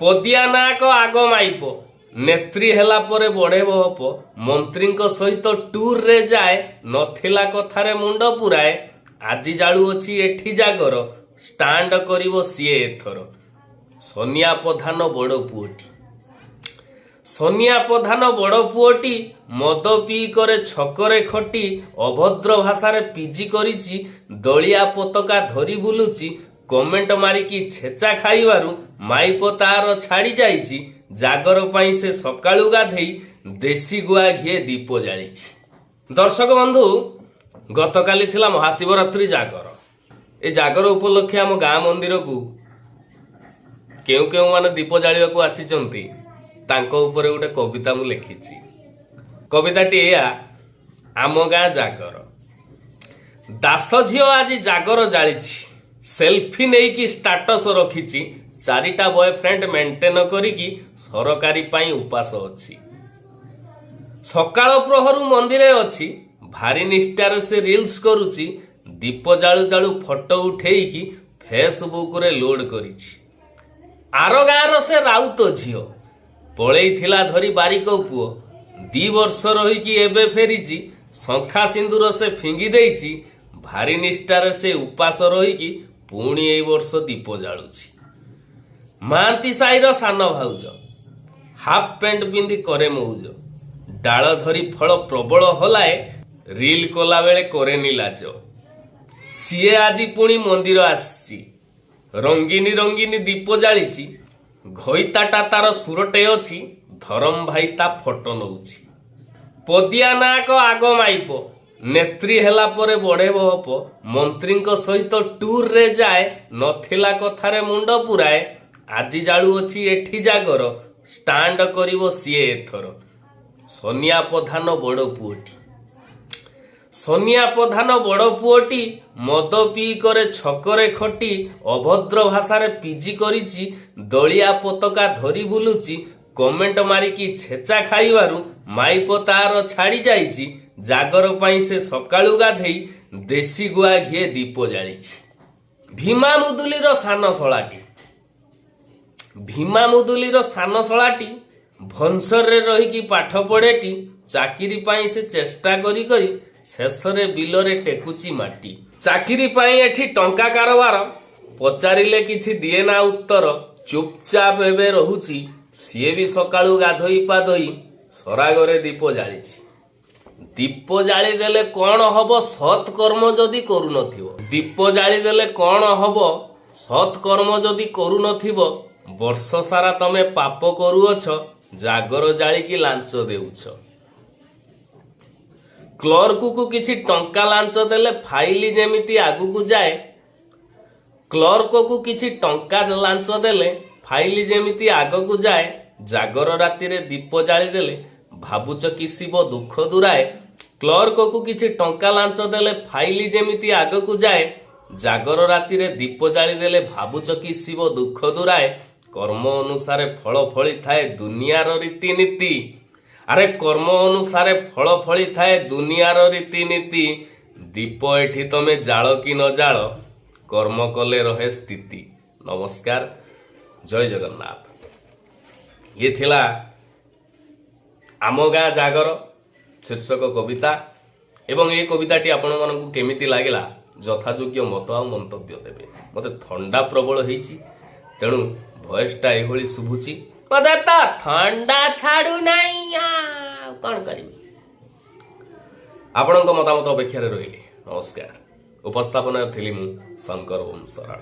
ପଦିଆ ନାକ ଆଗ ମାଇପ ନେତ୍ରୀ ହେଲା ପରେ ବଢେବ ହପ ମନ୍ତ୍ରୀଙ୍କ ସହିତ ଟୁରରେ ଯାଏ ନଥିଲା କଥାରେ ମୁଣ୍ଡ ପୁରାଏ ଆଜି ଜାଳୁଅଛି ଏଠି ଜାଗର ଷ୍ଟାଣ୍ଡ କରିବ ସିଏ ଏଥର। ସୋନିଆ ପ୍ରଧାନ ବଡ଼ ପୁଅଟି। ସୋନିଆ ପ୍ରଧାନ ବଡ଼ ପୁଅଟି ମଦ ପିଇ କରେ ଛକରେ ଖଟି ଅଭଦ୍ର ଭାଷାରେ ପିଜି କରିଛି ଦଳିଆ ପତାକା ଧରି ବୁଲୁଛି କମେଣ୍ଟ ମାରିକି ଛେଚା ଖାଇବାରୁ ମାଇପ ତାର ଛାଡ଼ି ଯାଇଛି ଜାଗର ପାଇଁ ସେ ସକାଳୁ ଗାଧେଇ ଦେଶୀ ଗୁଆ ଘିଏ ଦୀପ ଜାଳିଛି। ଦର୍ଶକ ବନ୍ଧୁ, ଗତକାଲି ଥିଲା ମହାଶିବରାତ୍ରି ଜାଗର। ଏ ଜାଗର ଉପଲକ୍ଷେ ଆମ ଗାଁ ମନ୍ଦିରକୁ କେଉଁ କେଉଁମାନେ ଦୀପ ଜାଳିବାକୁ ଆସିଛନ୍ତି ତାଙ୍କ ଉପରେ ଗୋଟେ କବିତା ମୁଁ ଲେଖିଛି। କବିତାଟି ଏଇଆ, ଆମ ଗାଁ ଜାଗର। ଦାସ ଝିଅ ଆଜି ଜାଗର ଜାଳିଛି ସେଲ୍ଫି ନେଇକି ଷ୍ଟାଟସ ରଖିଛି ଚାରିଟା ବୟଫ୍ରେଣ୍ଡ ମେଣ୍ଟେନ କରିକି ସରକାରୀ ପାଇଁ ଉପାସ ଅଛି। ସକାଳ ପ୍ରହରୁ ମନ୍ଦିରେ ଅଛି ଭାରି ନିଷ୍ଠାରେ ସେ ରିଲ୍ସ କରୁଛି ଦୀପ ଜାଳୁ ଜାଳୁ ଫଟୋ ଉଠେଇକି ଫେସବୁକରେ ଲୋଡ କରିଛି। ଆର ଗାଁର ସେ ରାଉତ ଝିଅ ପଳେଇଥିଲା ଧରି ବାରିକ ପୁଅ 2 ବର୍ଷ ରହିକି ଏବେ ଫେରିଛି ଶଙ୍ଖା ସିନ୍ଦୁର ସେ ଫିଙ୍ଗି ଦେଇଛି ଭାରି ନିଷ୍ଠାରେ ସେ ଉପାସ ରହିକି ପୁଣି ଏଇ ବର୍ଷ ଦୀପ ଜାଳୁଛି। ମହାନ୍ତି ସାହିର ସାନ ଭାଉଜ ହାଫ ପ୍ୟାଣ୍ଟ ପିନ୍ଧି କରେ ମଉଜ ଡାଳ ଧରି ଫଳ ପ୍ରବଳ ହଲାଏ ରିଲ କଲା ବେଳେ କରେନି ଲାଜ। ସିଏ ଆଜି ପୁଣି ମନ୍ଦିର ଆସିଛି ରଙ୍ଗିନୀ ରଙ୍ଗିନୀ ଦୀପ ଜାଳିଛି ଘଇତାଟା ତାର ସୁରଟେ ଅଛି ଧରମ ଭାଇ ତା ଫଟୋ ନଉଛି। ପଦିଆ ନାକ ଆଗ ମାଇପ ନେତ୍ରୀ ହେଲା ପରେ ବଢେବ ହପ ମନ୍ତ୍ରୀଙ୍କ ସହିତ ଟୁରରେ ଯାଏ ନଥିଲା କଥାରେ ମୁଣ୍ଡ ପୁରାଏ ଆଜି ଜାଳୁଅଛି ଏଠି ଜାଗର ଷ୍ଟାଣ୍ଡ କରିବ ସିଏ ଏଥର। ସୋନିଆ ପ୍ରଧାନ ବଡ଼ ପୁଅଟି। ସୋନିଆ ପ୍ରଧାନ ବଡ଼ ପୁଅଟି ମଦ ପିଇ କରେ ଛକରେ ଖଟି ଅଭଦ୍ର ଭାଷାରେ ପିଜି କରିଛି ଦଳିଆ ପତାକା ଧରି ବୁଲୁଛି କମେଣ୍ଟ ମାରିକି ଛେଚା ଖାଇବାରୁ ମାଇପ ତାର ଛାଡ଼ି ଯାଇଛି ଜାଗର ପାଇଁ ସେ ସକାଳୁ ଗାଧେଇ ଦେଶୀ ଗୁଆ ଘିଏ ଦୀପ ଜାଳିଛି। ଭୀମା ମୁଦୁଲିର ସାନ ଶଳାଟି। ଭୀମା ମୁଦୁଲିର ସାନ ଶଳାଟି ଭୁବନେଶ୍ୱରରେ ରହିକି ପାଠ ପଢେଟି ଚାକିରି ପାଇଁ ସେ ଚେଷ୍ଟା କରି କରି ଶେଷରେ ବିଲରେ ଟେକୁଛି ମାଟି। ଚାକିରି ପାଇଁ ଏଠି ଟଙ୍କା କାରବାର ପଚାରିଲେ କିଛି ଦିଏ ନା ଉତ୍ତର ଚୁପଚାପ ଏବେ ରହୁଛି ସିଏ ବି ସକାଳୁ ଗାଧୋଇ ପାଧୋଇ ସରାଗରେ ଦୀପ ଜାଳିଛି। ଦୀପ ଜାଳିଦେଲେ କଣ ହବ ସତ୍ କର୍ମ ଯଦି କରୁନଥିବ। ଦୀପ ଜାଳିଦେଲେ କଣ ହବ ସତ୍ କର୍ମ ଯଦି କରୁନଥିବ ବର୍ଷ ସାରା ତମେ ପାପ କରୁଅଛ ଜାଗର ଜାଳିକି ଲାଞ୍ଚ ଦେଉଛ। କ୍ଲର୍କକୁ କିଛି ଟଙ୍କା ଲାଞ୍ଚ ଦେଲେ ଫାଇଲ ଯେମିତି ଆଗକୁ ଯାଏ କ୍ଲର୍କକୁ କିଛି ଟଙ୍କା ଲାଞ୍ଚ ଦେଲେ ଫାଇଲ ଯେମିତି ଆଗକୁ ଯାଏ ଜାଗର ରାତିରେ ଦୀପ ଜାଳିଦେଲେ ଭାବୁଛ କି ଶିବ ଦୁଃଖ ଦୂରାଏ। କ୍ଲର୍କକୁ କିଛି ଟଙ୍କା ଲାଞ୍ଚ ଦେଲେ ଫାଇଲ ଯେମିତି ଆଗକୁ ଯାଏ ଜାଗର ରାତିରେ ଦୀପ ଜାଳିଦେଲେ ଭାବୁଛ କି ଶିବ ଦୁଃଖ ଦୂରାଏ। କର୍ମ ଅନୁସାରେ ଫଳ ଫଳିଥାଏ ଦୁନିଆର ରୀତିନୀତି। ଆରେ କର୍ମ ଅନୁସାରେ ଫଳ ଫଳିଥାଏ ଦୁନିଆର ରୀତିନୀତି। ଦୀପ ଏଠି ତମେ ଜାଳ କି ନ ଜାଳ କର୍ମ କଲେ ରହେ ସ୍ଥିତି। ନମସ୍କାର, ଜୟ ଜଗନ୍ନାଥ। ଇଏ ଥିଲା ଆମ ଗାଁ ଜାଗର ଶୀର୍ଷକ କବିତା ଏବଂ ଏ କବିତାଟି ଆପଣମାନଙ୍କୁ କେମିତି ଲାଗିଲା ଯଥାଯୋଗ୍ୟ ମତ ଆଉ ମନ୍ତବ୍ୟ ଦେବେ। ମୋତେ ଥଣ୍ଡା ପ୍ରବଳ ହେଇଛି ତେଣୁ ଭଏସଟା ଏଭଳି ଶୁଭୁଛି। ମତେ ତ ଥଣ୍ଡା ଛାଡୁ ନାହିଁ ଆଉ କଣ କରିବି। ଆପଣଙ୍କ ମତାମତ ଅପେକ୍ଷାରେ ରହିଲି। ନମସ୍କାର। ଉପସ୍ଥାପନାରେ ଥିଲି ମୁଁ ଶଙ୍କର ଓମ୍ ସରାଳ।